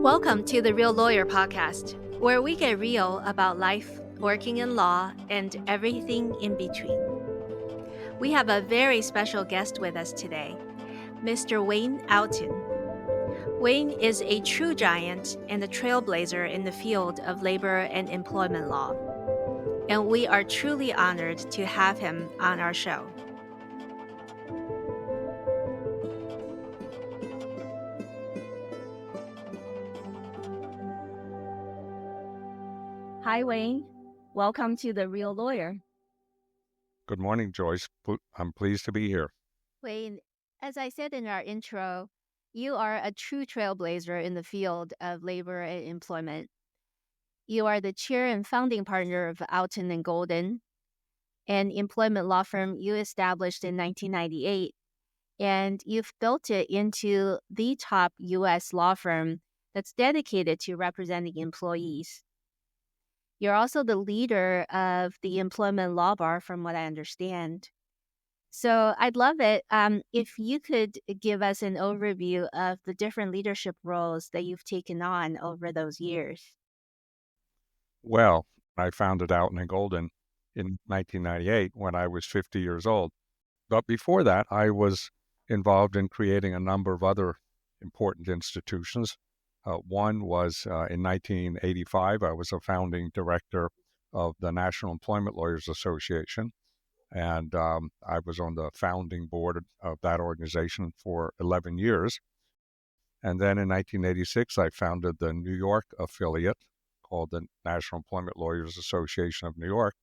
Welcome to the Real Lawyer Podcast, where we get real about life, working in law, and everything in between. We have a very special guest with us today, Mr. Wayne Outten. Wayne is a true giant and a trailblazer in the field of labor and employment law, and we are truly honored to have him on our show. Hi, Wayne. Welcome to the Real Lawyer. Good morning, Joyce. I'm pleased to be here. Wayne, as I said in our intro, you are a true trailblazer in the field of labor and employment. You are the chair and founding partner of Outten and Golden, an employment law firm you established in 1998, and you've built it into the top U.S. law firm that's dedicated to representing employees. You're also the leader of the employment law bar, from what I understand. So I'd love it if you could give us an overview of the different leadership roles that you've taken on over those years. Well, I founded Outten and Golden in 1998 when I was 50 years old. But before that, I was involved in creating a number of other important institutions. One was in 1985, I was a founding director of the National Employment Lawyers Association. And I was on the founding board of that organization for 11 years. And then in 1986, I founded the New York affiliate called the National Employment Lawyers Association of New York.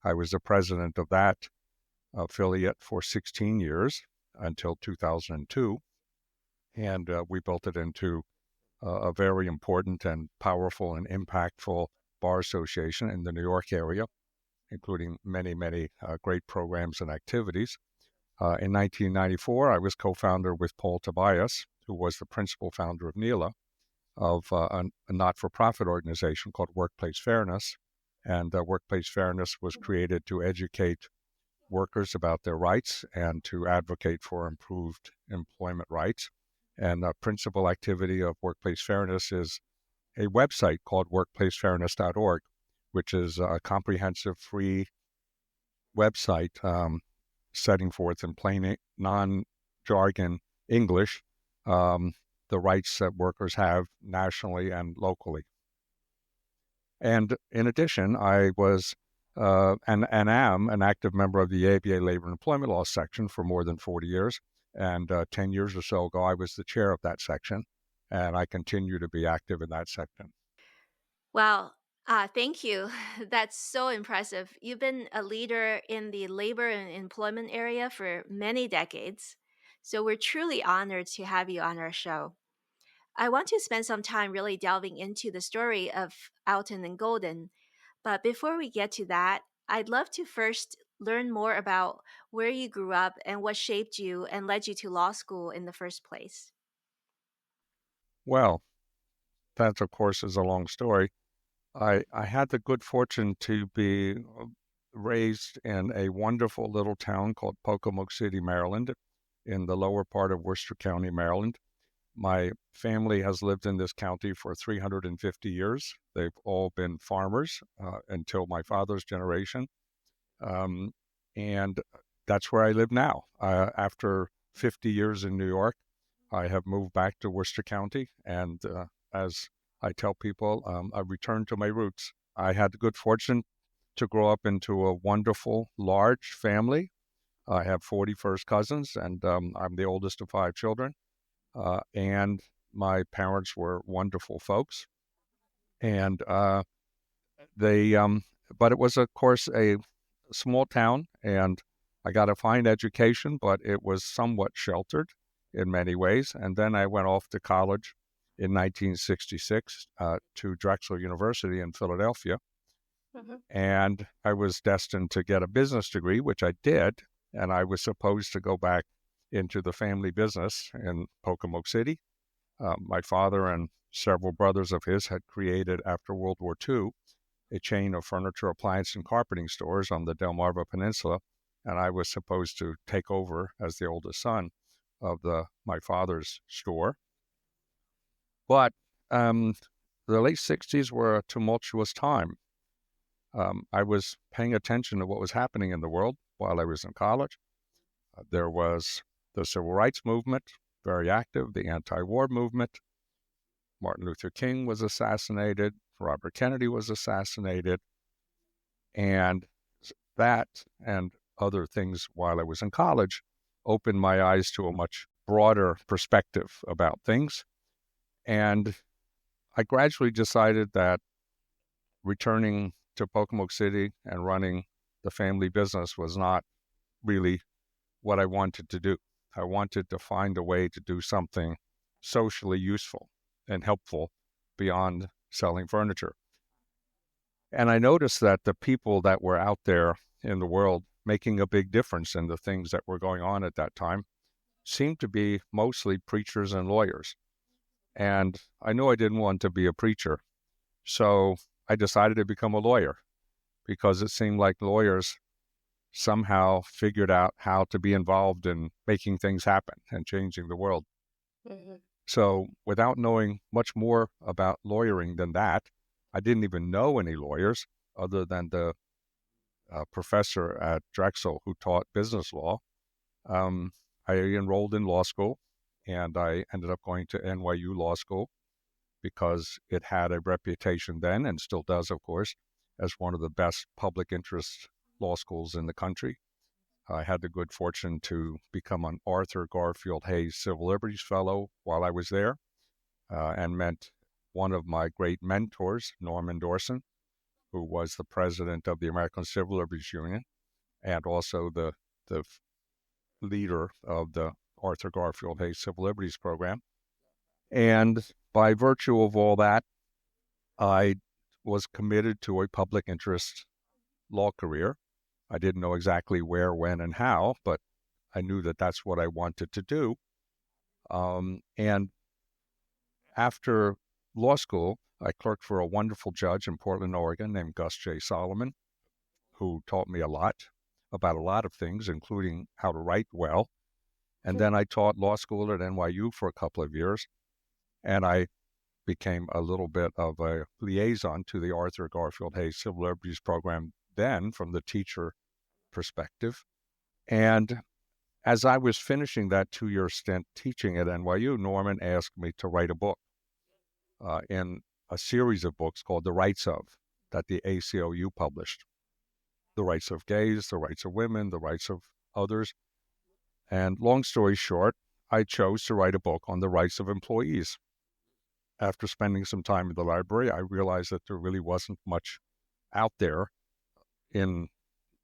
I was the president of that affiliate for 16 years until 2002. And we built it into a very important and powerful and impactful bar association in the New York area, including many great programs and activities. In 1994, I was co-founder with Paul Tobias, who was the principal founder of NELA, of a not-for-profit organization called Workplace Fairness. And Workplace Fairness was created to educate workers about their rights and to advocate for improved employment rights. And the principal activity of Workplace Fairness is a website called workplacefairness.org, which is a comprehensive free website setting forth in plain, non-jargon English the rights that workers have nationally and locally. And in addition, I was and am an active member of the ABA Labor and Employment Law section for more than 40 years. And 10 years or so ago, I was the chair of that section, and I continue to be active in that section. Wow. Thank you. That's so impressive. You've been a leader in the labor and employment area for many decades. So we're truly honored to have you on our show. I want to spend some time really delving into the story of Outten and Golden. But before we get to that, I'd love to first learn more about where you grew up and what shaped you and led you to law school in the first place. Well, that, of course, is a long story. I had the good fortune to be raised in a wonderful little town called Pocomoke City, Maryland, in the lower part of Worcester County, Maryland. My family has lived in this county for 350 years. They've all been farmers until my father's generation. And that's where I live now. After 50 years in New York, I have moved back to Worcester County. And as I tell people, I returned to my roots. I had the good fortune to grow up into a wonderful, large family. I have 40 first cousins, and I'm the oldest of 5 children. And my parents were wonderful folks. And but it was, of course, a small town, and I got a fine education, but it was somewhat sheltered in many ways. And then I went off to college in 1966 to Drexel University in Philadelphia. Mm-hmm. And I was destined to get a business degree, which I did, and I was supposed to go back into the family business in Pocomoke City. My father and several brothers of his had created, after World War II, a chain of furniture, appliance, and carpeting stores on the Delmarva Peninsula, and I was supposed to take over as the oldest son of my father's store. But Um, the late 60s were a tumultuous time. I was paying attention to what was happening in the world while I was in college. There was the civil rights movement, very active, the anti-war movement. Martin Luther King was assassinated, Robert Kennedy was assassinated, and that and other things while I was in college opened my eyes to a much broader perspective about things. And I gradually decided that returning to Pocomoke City and running the family business was not really what I wanted to do. I wanted to find a way to do something socially useful and helpful beyond selling furniture. And I noticed that the people that were out there in the world making a big difference in the things that were going on at that time seemed to be mostly preachers and lawyers. And I knew I didn't want to be a preacher. So I decided to become a lawyer because it seemed like lawyers somehow figured out how to be involved in making things happen and changing the world. Mm-hmm. So without knowing much more about lawyering than that, I didn't even know any lawyers other than the professor at Drexel who taught business law. I enrolled in law school, and I ended up going to NYU Law School because it had a reputation then, and still does, of course, as one of the best public interest law schools in the country. I had the good fortune to become an Arthur Garfield Hayes Civil Liberties Fellow while I was there, and met one of my great mentors, Norman Dorson, who was the president of the American Civil Liberties Union and also the leader of the Arthur Garfield Hayes Civil Liberties Program. And by virtue of all that, I was committed to a public interest law career. I didn't know exactly where, when, and how, but I knew that that's what I wanted to do. And after law school, I clerked for a wonderful judge in Portland, Oregon, named Gus J. Solomon, who taught me a lot about a lot of things, including how to write well. And then I taught law school at NYU for a couple of years, and I became a little bit of a liaison to the Arthur Garfield Hayes Civil Liberties Program then from the teacher perspective. And as I was finishing that 2-year stint teaching at NYU, Norman asked me to write a book in a series of books called The Rights Of, that the ACLU published. The rights of gays, the rights of women, the rights of others. And long story short, I chose to write a book on the rights of employees. After spending some time in the library, I realized that there really wasn't much out there in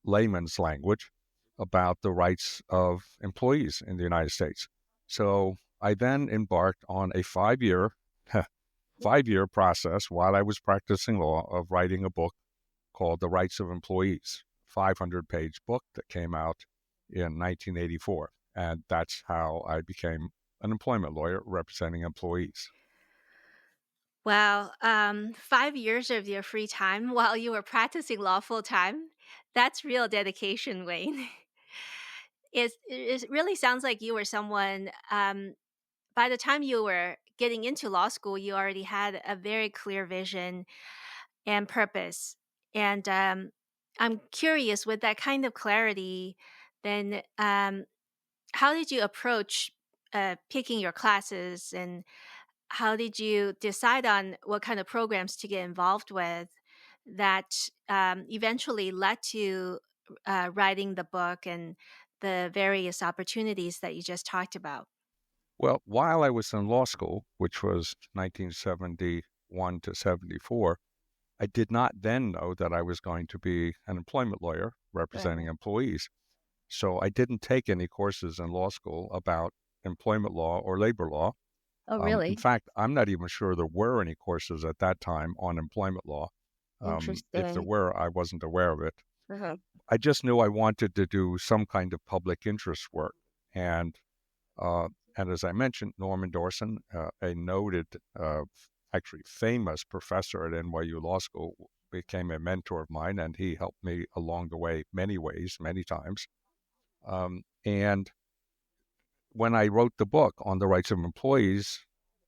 layman's language about the rights of employees in the United States. So I then embarked on a 5-year process while I was practicing law of writing a book called The Rights of Employees, 500-page book that came out in 1984. And that's how I became an employment lawyer representing employees. Wow. 5 years of your free time while you were practicing law full time. That's real dedication, Wayne. It really sounds like you were someone, by the time you were getting into law school, you already had a very clear vision and purpose. And I'm curious, with that kind of clarity, then how did you approach picking your classes, and how did you decide on what kind of programs to get involved with that eventually led to writing the book and the various opportunities that you just talked about? Well, while I was in law school, which was 1971 to 74, I did not then know that I was going to be an employment lawyer representing employees. So I didn't take any courses in law school about employment law or labor law. Oh, really? In fact, I'm not even sure there were any courses at that time on employment law. If there were, I wasn't aware of it. Uh-huh. I just knew I wanted to do some kind of public interest work. And as I mentioned, Norman Dorson, a noted, actually famous professor at NYU Law School, became a mentor of mine, and he helped me along the way many ways, many times. And when I wrote the book on the rights of employees,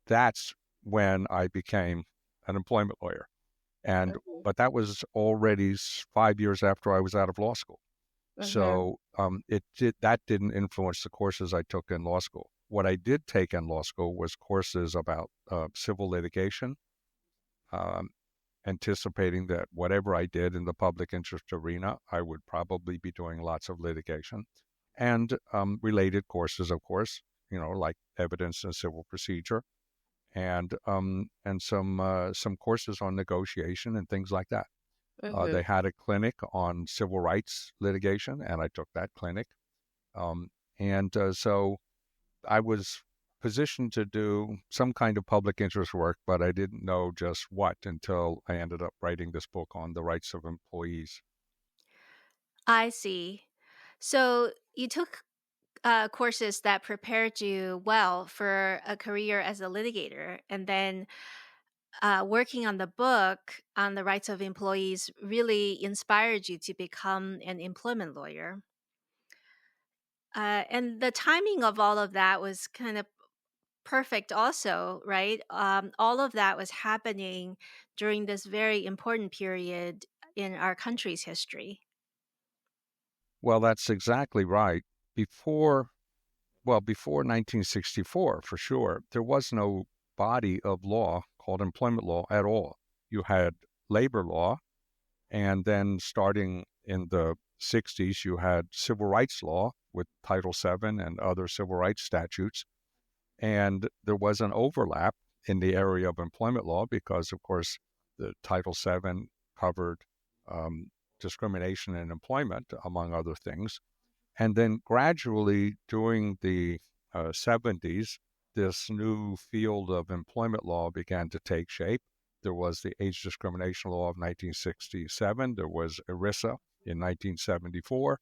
that's when I became an employment lawyer. And Mhm. but that was already 5 years after I was out of law school. Mhm. So that didn't influence the courses I took in law school. What I did take in law school was courses about civil litigation, um, anticipating that whatever I did in the public interest arena, I would probably be doing lots of litigation, and related courses, of course, like evidence and civil procedure, and some courses on negotiation and things like that. They Mhm. had a clinic on civil rights litigation, and I took that clinic. And so I was positioned to do some kind of public interest work, but I didn't know just what until I ended up writing this book on the rights of employees. I see. So you took courses that prepared you well for a career as a litigator, and then working on the book on the rights of employees really inspired you to become an employment lawyer. And the timing of all of that was kind of perfect, also, right? All of that was happening during this very important period in our country's history. Well, that's exactly right. Before, before 1964, for sure, there was no body of law called employment law at all. You had labor law, and then starting in the 60s, you had civil rights law with Title VII and other civil rights statutes. And there was an overlap in the area of employment law because, of course, the Title VII covered um, discrimination in employment, among other things. And then gradually during the 70s, this new field of employment law began to take shape. There was the age discrimination law of 1967. There was ERISA in 1974.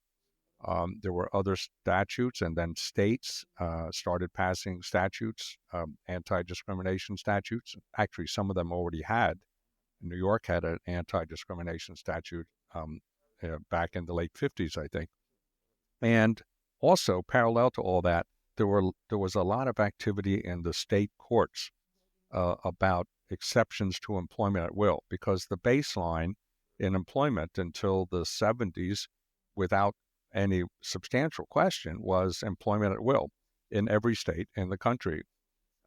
There were other statutes, and then states started passing statutes, anti-discrimination statutes. Actually, some of them already had. New York had an anti-discrimination statute back in the late 50s, I think. And also, parallel to all that, there was a lot of activity in the state courts about exceptions to employment at will, because the baseline in employment until the 70s, without any substantial question, was employment at will in every state in the country.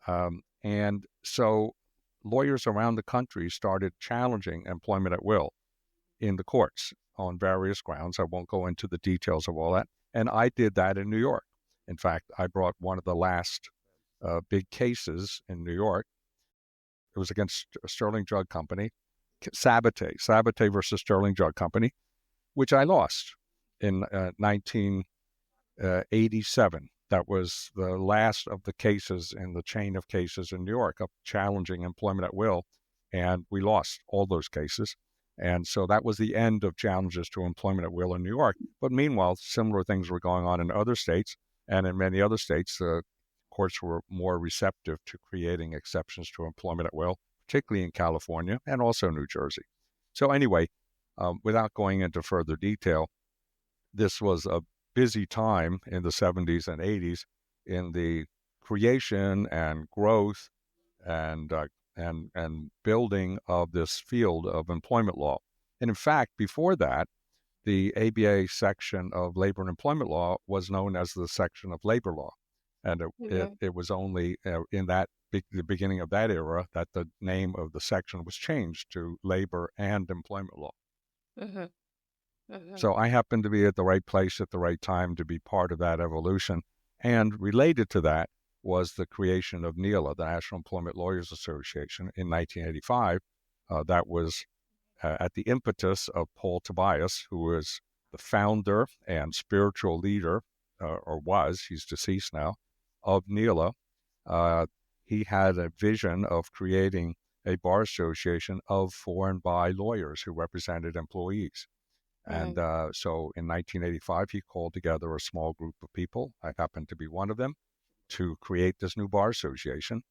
And so lawyers around the country started challenging employment at will in the courts on various grounds. I won't go into the details of all that. And I did that in New York. In fact, I brought one of the last big cases in New York. It was against Sterling Drug Company, Sabate versus Sterling Drug Company, which I lost in 1987. That was the last of the cases in the chain of cases in New York of challenging employment at will, and we lost all those cases. And so that was the end of challenges to employment at will in New York. But meanwhile, similar things were going on in other states, and in many other states, the courts were more receptive to creating exceptions to employment at will, particularly in California and also New Jersey. So anyway, without going into further detail, this was a busy time in the 70s and 80s in the creation and growth and and building of this field of employment law. And in fact, before that, the ABA section of labor and employment law was known as the section of labor law, and Mhm. it was only in that the beginning of that era that the name of the section was changed to labor and employment law. Mhm. Mhm. So I happened to be at the right place at the right time to be part of that evolution. And related to that was the creation of NELA, the National Employment Lawyers Association, in 1985. That was at the impetus of Paul Tobias, who was the founder and spiritual leader, or was, he's deceased now, of NELA. Uh, he had a vision of creating a bar association of for and by lawyers who represented employees. And Mhm. so in 1985, he called together a small group of people. I happened to be one of them to create this new bar association.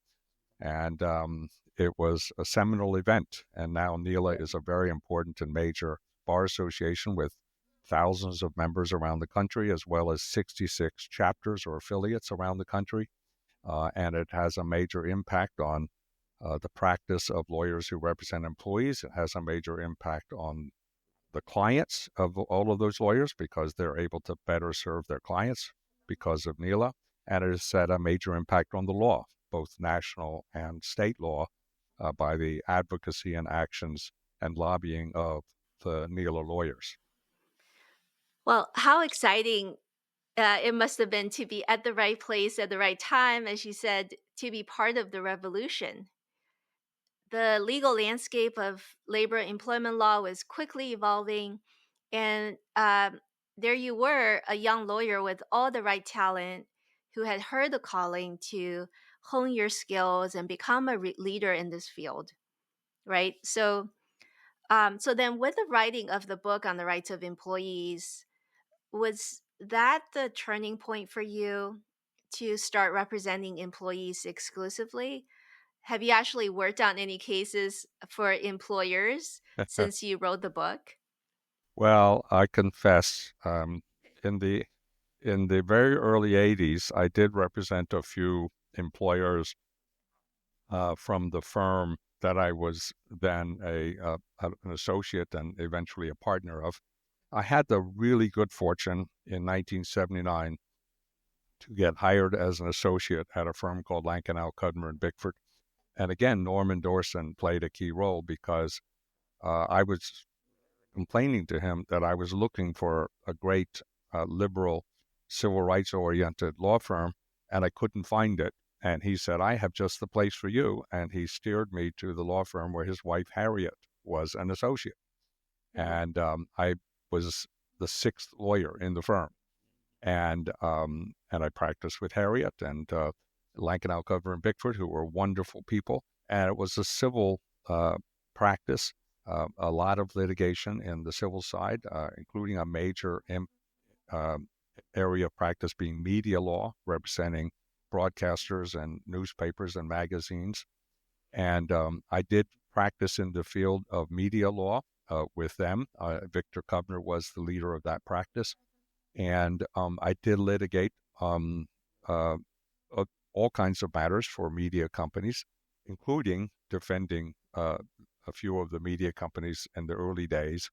And it was a seminal event. And now NELA is a very important and major bar association with thousands of members around the country, as well as 66 chapters or affiliates around the country. And it has a major impact on the practice of lawyers who represent employees. It has a major impact on the clients of all of those lawyers because they're able to better serve their clients because of NELA. And it has had a major impact on the law, both national and state law, by the advocacy and actions and lobbying of the NELA lawyers. Well, how exciting it must have been to be at the right place at the right time, as you said, to be part of the revolution. The legal landscape of labor employment law was quickly evolving, and there you were, a young lawyer with all the right talent who had heard the calling to hone your skills and become a leader in this field, right? So then, with the writing of the book on the rights of employees, was that the turning point for you to start representing employees exclusively? Have you actually worked on any cases for employers since you wrote the book? Well, I confess, in the very early '80s, I did represent a few employers from the firm that I was then an associate and eventually a partner of. I had the really good fortune in 1979 to get hired as an associate at a firm called Lankenau, Cudmer and Bickford. And again, Norman Dorson played a key role because I was complaining to him that I was looking for a great liberal, civil rights oriented law firm, and I couldn't find it. And he said, I have just the place for you. And he steered me to the law firm where his wife, Harriet, was an associate. And I was the sixth lawyer in the firm. And I practiced with Harriet and Lankenau, Cudmer, and Bickford, who were wonderful people. And it was a civil practice, a lot of litigation in the civil side, including a major area of practice being media law, representing broadcasters and newspapers and magazines. And I did practice in the field of media law with them. Victor Cudmer was the leader of that practice. And I did litigate all kinds of matters for media companies, including defending a few of the media companies in the early days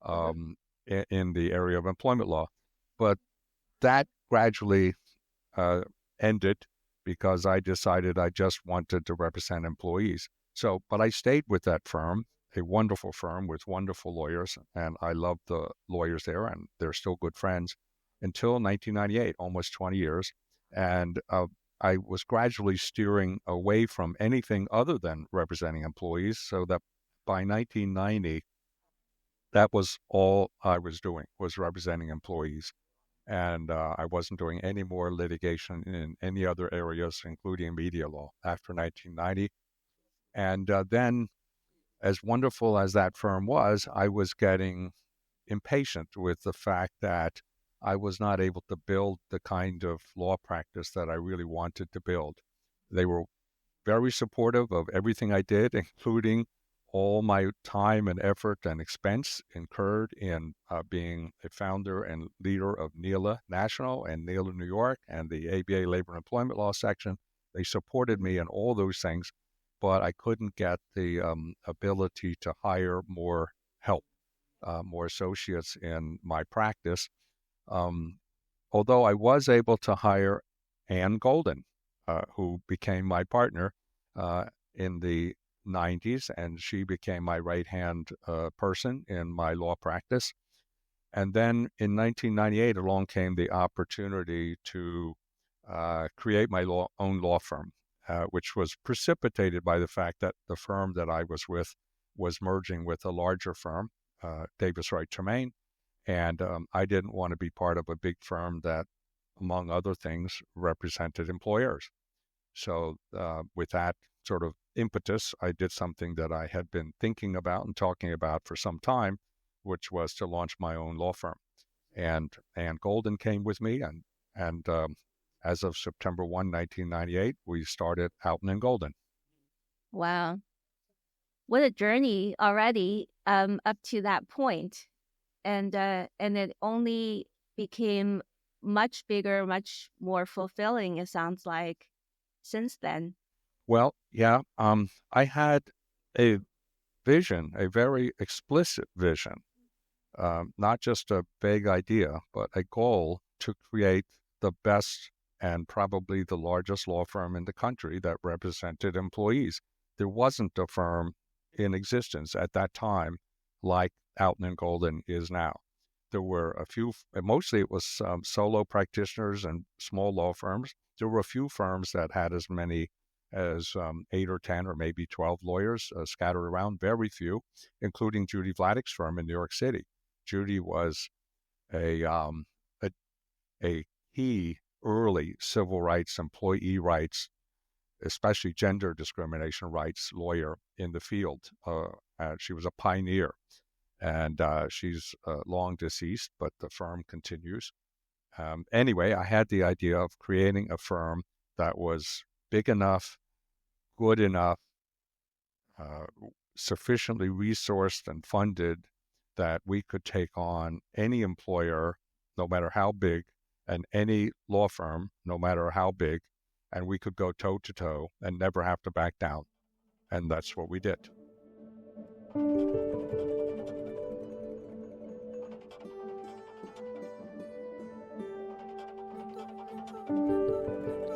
in the area of employment law. But that gradually ended because I decided I just wanted to represent employees. But I stayed with that firm, a wonderful firm with wonderful lawyers, and I love the lawyers there, and they're still good friends, until 1998, almost 20 years. And I was gradually steering away from anything other than representing employees, so that by 1990, that was all I was doing, was representing employees. And I wasn't doing any more litigation in any other areas, including media law, after 1990. And then, as wonderful as that firm was, I was getting impatient with the fact that I was not able to build the kind of law practice that I really wanted to build. They were very supportive of everything I did, including all my time and effort and expense incurred in being a founder and leader of NELA National and NELA New York and the ABA Labor and Employment Law section. They supported me in all those things, but I couldn't get the ability to hire more help, more associates in my practice. Although I was able to hire Ann Golden, who became my partner in the '90s, and she became my right-hand person in my law practice. And then in 1998, along came the opportunity to create my own law firm, which was precipitated by the fact that the firm that I was with was merging with a larger firm, Davis Wright Tremaine, and I didn't want to be part of a big firm that, among other things, represented employers. So with that sort of impetus, I did something that I had been thinking about and talking about for some time, which was to launch my own law firm. And Ann Golden came with me, and as of September 1, 1998, we started Outten and Golden. Wow. What a journey already up to that point. And it only became much bigger, much more fulfilling, it sounds like, since then. Well, yeah, I had a vision, a very explicit vision, not just a vague idea, but a goal to create the best and probably the largest law firm in the country that represented employees. There wasn't a firm in existence at that time like Outten and Golden is now. There were a few, mostly it was solo practitioners and small law firms. There were a few firms that had as many as 8 or 10 or maybe 12 lawyers scattered around, very few, including Judy Vladek's firm in New York City. Judy was a, a, a key early civil rights, employee rights, especially gender discrimination rights lawyer in the field. She was a pioneer, and she's long deceased, but the firm continues. Anyway, I had the idea of creating a firm that was big enough, good enough, uh, sufficiently resourced and funded that we could take on any employer, no matter how big, and any law firm, no matter how big, and we could go toe to toe and never have to back down. And that's what we did.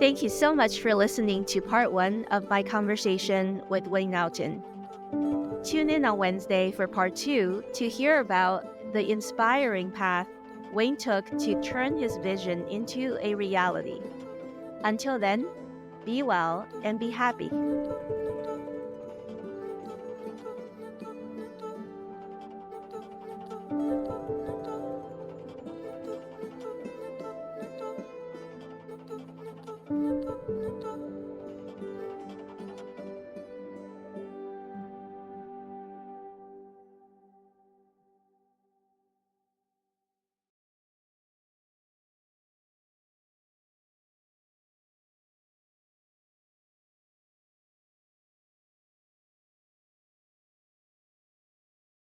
Thank you so much for listening to part 1 of my conversation with Wayne Outten. Tune in on Wednesday for part 2 to hear about the inspiring path Wayne took to turn his vision into a reality. Until then, be well and be happy.